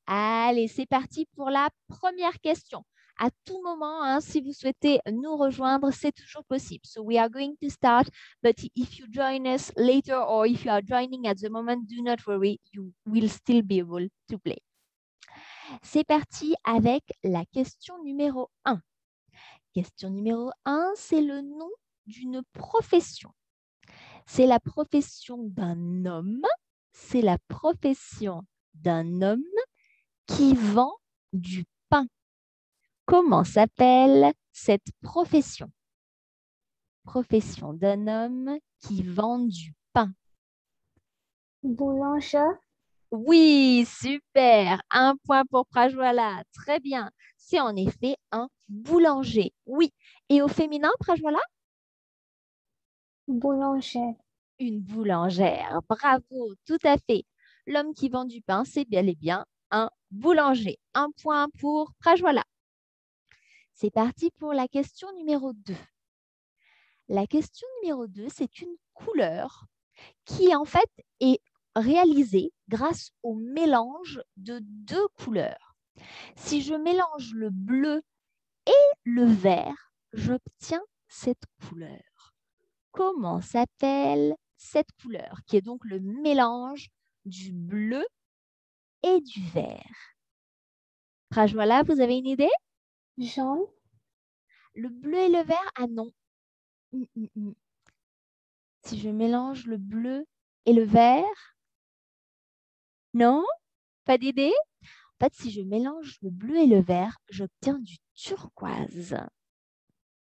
Allez, c'est parti pour la première question. À tout moment, hein, si vous souhaitez nous rejoindre, c'est toujours possible. So we are going to start, but if you join us later or if you are joining at the moment, do not worry, you will still be able to play. C'est parti avec la question numéro 1. Question numéro 1, c'est le nom d'une profession. C'est la profession d'un homme. C'est la profession d'un homme qui vend du pain. Comment s'appelle cette profession? Profession d'un homme qui vend du pain. Boulanger. Oui, super. Un point pour Prajwala. Très bien. C'est en effet un boulanger. Oui. Et au féminin, Prajwala? Boulanger. Une boulangère. Bravo, tout à fait. L'homme qui vend du pain, c'est bel et bien un boulanger. Un point pour Prajwala. C'est parti pour la question numéro 2. La question numéro 2, c'est une couleur qui en fait est réalisée grâce au mélange de deux couleurs. Si je mélange le bleu et le vert, j'obtiens cette couleur. Comment s'appelle cette couleur qui est donc le mélange du bleu et du vert? Prajwala, vous avez une idée? Jaune. Le bleu et le vert? Ah non. Si je mélange le bleu et le vert? Non? Pas d'idée? En fait, si je mélange le bleu et le vert, j'obtiens du turquoise.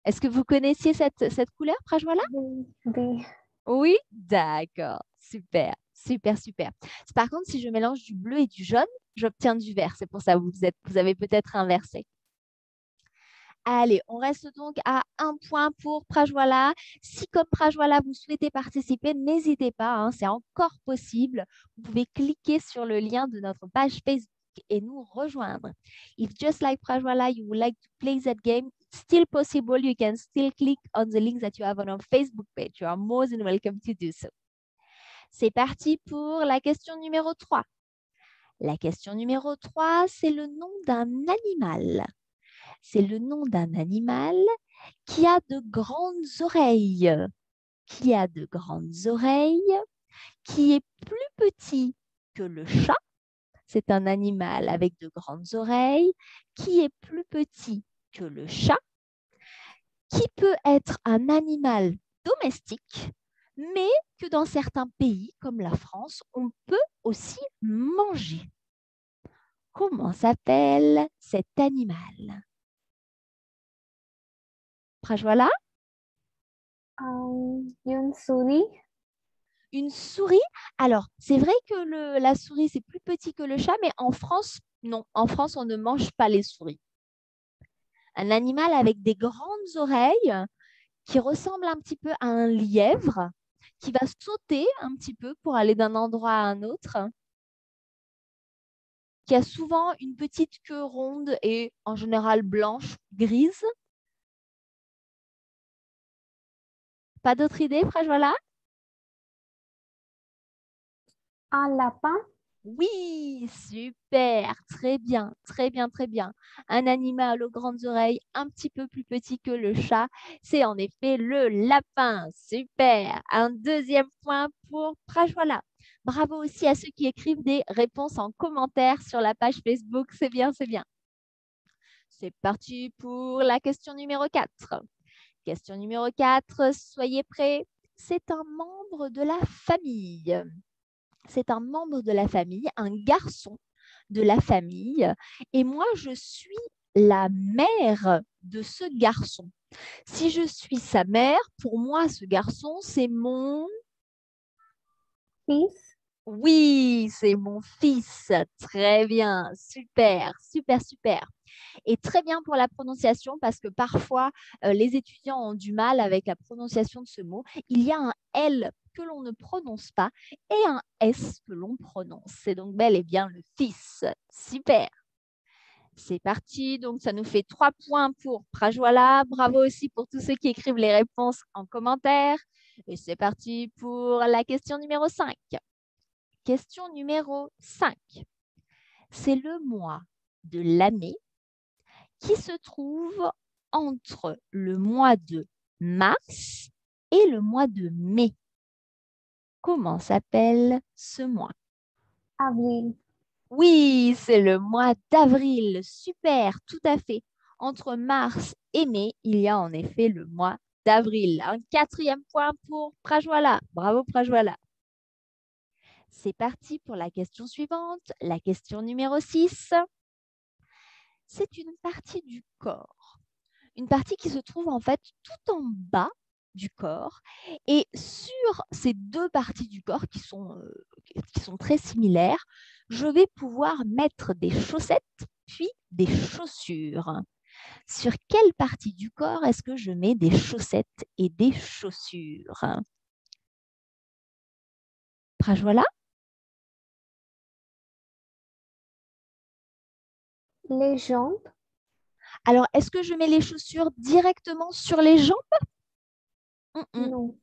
Est-ce que vous connaissiez cette couleur, Prajwala? B. Oui? D'accord. Super, super, super. Par contre, si je mélange du bleu et du jaune, j'obtiens du vert. C'est pour ça que vous avez peut-être inversé. Allez, on reste donc à un point pour Prajwala. Si comme Prajwala, vous souhaitez participer, n'hésitez pas, hein, c'est encore possible. Vous pouvez cliquer sur le lien de notre page Facebook et nous rejoindre. If just like Prajwala, you would like to play that game, it's still possible. You can still click on the link that you have on our Facebook page. You are more than welcome to do so. C'est parti pour la question numéro 3. La question numéro 3, c'est le nom d'un animal. C'est le nom d'un animal qui a de grandes oreilles. Qui a de grandes oreilles, qui est plus petit que le chat. C'est un animal avec de grandes oreilles, qui est plus petit que le chat, qui peut être un animal domestique, mais que dans certains pays, comme la France, on peut aussi manger. Comment s'appelle cet animal? Prajwala? Une souris. Une souris? Alors, c'est vrai que la souris, c'est plus petit que le chat, mais en France, non. En France, on ne mange pas les souris. Un animal avec des grandes oreilles qui ressemble un petit peu à un lièvre, qui va sauter un petit peu pour aller d'un endroit à un autre, qui a souvent une petite queue ronde et en général blanche, grise. Pas d'autre idée, Prajwala? Un lapin. Oui, super, très bien, très bien, très bien. Un animal aux grandes oreilles, un petit peu plus petit que le chat, c'est en effet le lapin. Super. Un deuxième point pour Prajwala. Bravo aussi à ceux qui écrivent des réponses en commentaire sur la page Facebook. C'est bien, c'est bien. C'est parti pour la question numéro 4. Question numéro 4, soyez prêts. C'est un membre de la famille. C'est un membre de la famille, un garçon de la famille. Et moi, je suis la mère de ce garçon. Si je suis sa mère, pour moi, ce garçon, c'est mon... Fils. Oui, c'est mon fils. Très bien, super, super, super. Et très bien pour la prononciation parce que parfois, les étudiants ont du mal avec la prononciation de ce mot. Il y a un L que l'on ne prononce pas et un S que l'on prononce. C'est donc bel et bien le fils. Super. C'est parti. Donc, ça nous fait 3 points pour Prajwala. Bravo aussi pour tous ceux qui écrivent les réponses en commentaire. Et c'est parti pour la question numéro 5. Question numéro 5. C'est le mois de l'année qui se trouve entre le mois de mars et le mois de mai. Comment s'appelle ce mois? Avril. Oui, c'est le mois d'avril. Super, tout à fait. Entre mars et mai, il y a en effet le mois d'avril. Un quatrième point pour Prajwala. Bravo Prajwala. C'est parti pour la question suivante, la question numéro 6. C'est une partie du corps. Une partie qui se trouve en fait tout en bas du corps. Et sur ces deux parties du corps qui sont très similaires, je vais pouvoir mettre des chaussettes puis des chaussures. Sur quelle partie du corps est-ce que je mets des chaussettes et des chaussures? Prajwala? Les jambes. Alors, est-ce que je mets les chaussures directement sur les jambes? Mm-mm. Non.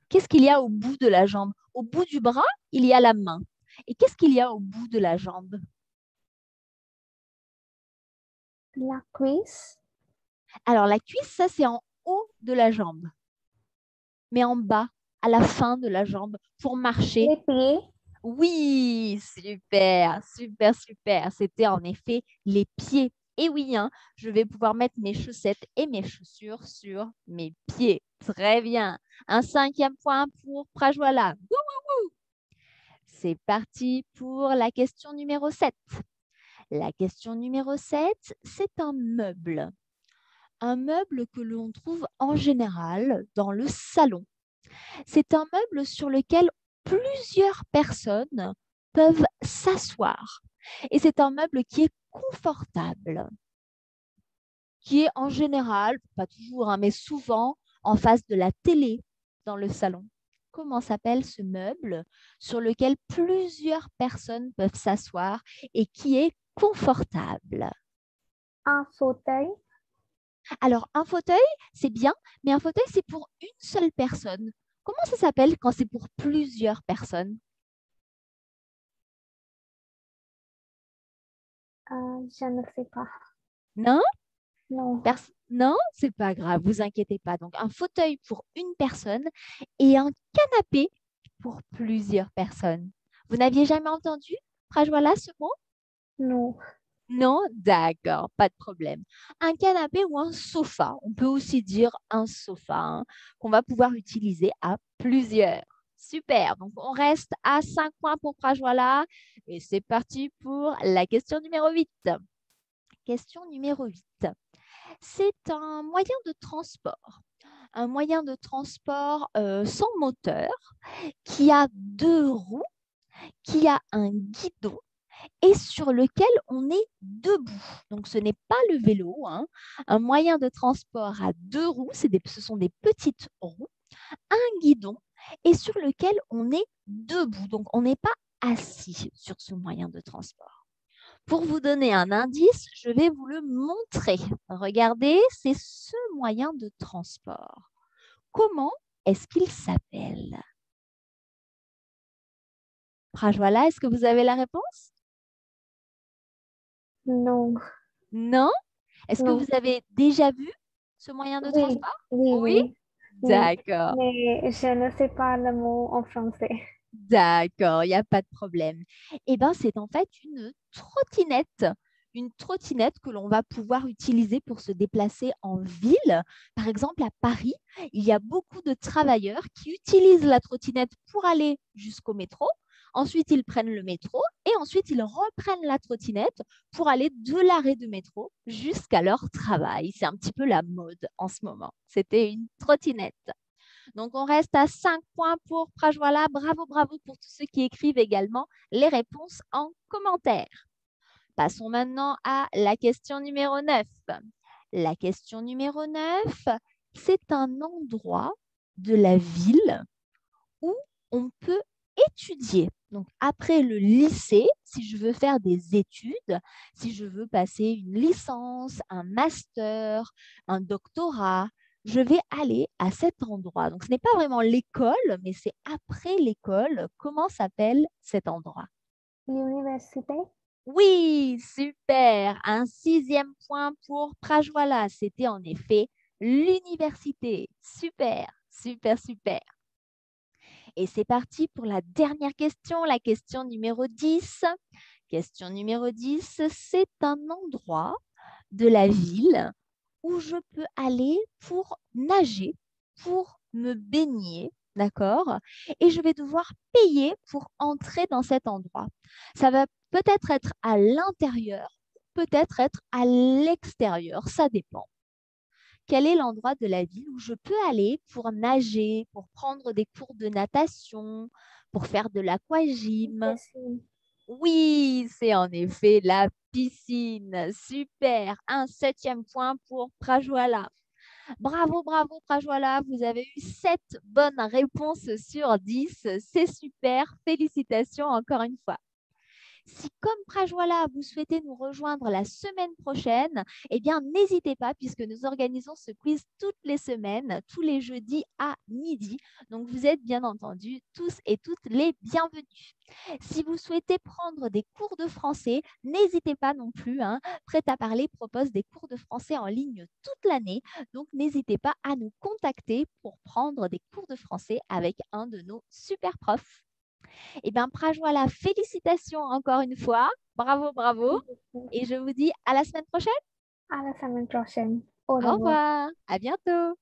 Qu'est-ce qu'il y a au bout de la jambe? Au bout du bras, il y a la main. Et qu'est-ce qu'il y a au bout de la jambe? La cuisse. Alors, la cuisse, ça, c'est en haut de la jambe, mais en bas, à la fin de la jambe, pour marcher. Les pieds. Oui, super, super, super. C'était en effet les pieds. Et oui, hein, je vais pouvoir mettre mes chaussettes et mes chaussures sur mes pieds. Très bien. Un cinquième point pour Prajwala. Wouhou! C'est parti pour la question numéro 7. La question numéro 7, c'est un meuble. Un meuble que l'on trouve en général dans le salon. C'est un meuble sur lequel plusieurs personnes peuvent s'asseoir. Et c'est un meuble qui est confortable, qui est en général, pas toujours, hein, mais souvent en face de la télé dans le salon. Comment s'appelle ce meuble sur lequel plusieurs personnes peuvent s'asseoir et qui est confortable? Un fauteuil. Alors, un fauteuil, c'est bien, mais un fauteuil, c'est pour une seule personne. Comment ça s'appelle quand c'est pour plusieurs personnes? Je ne sais pas. Non? Non. Non, c'est pas grave, vous inquiétez pas. Donc, un fauteuil pour une personne et un canapé pour plusieurs personnes. Vous n'aviez jamais entendu, Prajwala, ce mot? Non. Non? D'accord, pas de problème. Un canapé ou un sofa, on peut aussi dire un sofa, hein, qu'on va pouvoir utiliser à plusieurs. Super, donc on reste à 5 points pour Prajwala et c'est parti pour la question numéro 8. Question numéro 8. C'est un moyen de transport. Un moyen de transport sans moteur qui a deux roues, qui a un guidon et sur lequel on est debout. Donc, ce n'est pas le vélo, hein. Un moyen de transport à deux roues, ce sont des petites roues, un guidon et sur lequel on est debout. Donc, on n'est pas assis sur ce moyen de transport. Pour vous donner un indice, je vais vous le montrer. Regardez, c'est ce moyen de transport. Comment est-ce qu'il s'appelle? Prajwala, est-ce que vous avez la réponse? Non. Non? Est-ce que Non. vous avez déjà vu ce moyen de Oui. transport? Oui, Oui? oui. Oui. D'accord, Mais je ne sais pas le mot en français. d'accord, il n'y a pas de problème. Eh bien, c'est en fait une trottinette que l'on va pouvoir utiliser pour se déplacer en ville. Par exemple, à Paris, il y a beaucoup de travailleurs qui utilisent la trottinette pour aller jusqu'au métro. Ensuite, ils prennent le métro et ensuite, ils reprennent la trottinette pour aller de l'arrêt de métro jusqu'à leur travail. C'est un petit peu la mode en ce moment. C'était une trottinette. Donc, on reste à 5 points pour Prajwala. Bravo, bravo pour tous ceux qui écrivent également les réponses en commentaire. Passons maintenant à la question numéro 9. La question numéro 9, c'est un endroit de la ville où on peut étudier. Donc, après le lycée, si je veux faire des études, si je veux passer une licence, un master, un doctorat, je vais aller à cet endroit. Donc, ce n'est pas vraiment l'école, mais c'est après l'école. Comment s'appelle cet endroit? L'université. Oui, super. Un 6e point pour Prajwala. C'était en effet l'université. Super, super, super. Et c'est parti pour la dernière question, la question numéro 10. Question numéro 10, c'est un endroit de la ville où je peux aller pour nager, pour me baigner, d'accord? Et je vais devoir payer pour entrer dans cet endroit. Ça va peut-être être à l'intérieur, peut-être être à l'extérieur, ça dépend. Quel est l'endroit de la ville où je peux aller pour nager, pour prendre des cours de natation, pour faire de l'aquagym? Piscine. Oui, c'est en effet la piscine. Super. Un 7e point pour Prajwala. Bravo, bravo, Prajwala. Vous avez eu 7 bonnes réponses sur 10. C'est super. Félicitations encore une fois. Si, comme Prajwala, vous souhaitez nous rejoindre la semaine prochaine, eh bien, n'hésitez pas puisque nous organisons ce quiz toutes les semaines, tous les jeudis à midi. Donc, vous êtes bien entendu tous et toutes les bienvenus. Si vous souhaitez prendre des cours de français, n'hésitez pas non plus. Prêt à parler propose des cours de français en ligne toute l'année. Donc, n'hésitez pas à nous contacter pour prendre des cours de français avec un de nos super profs. Eh bien, Prajwala, félicitations encore une fois. Bravo, bravo. Et je vous dis à la semaine prochaine. À la semaine prochaine. Au Au revoir. revoir. À bientôt.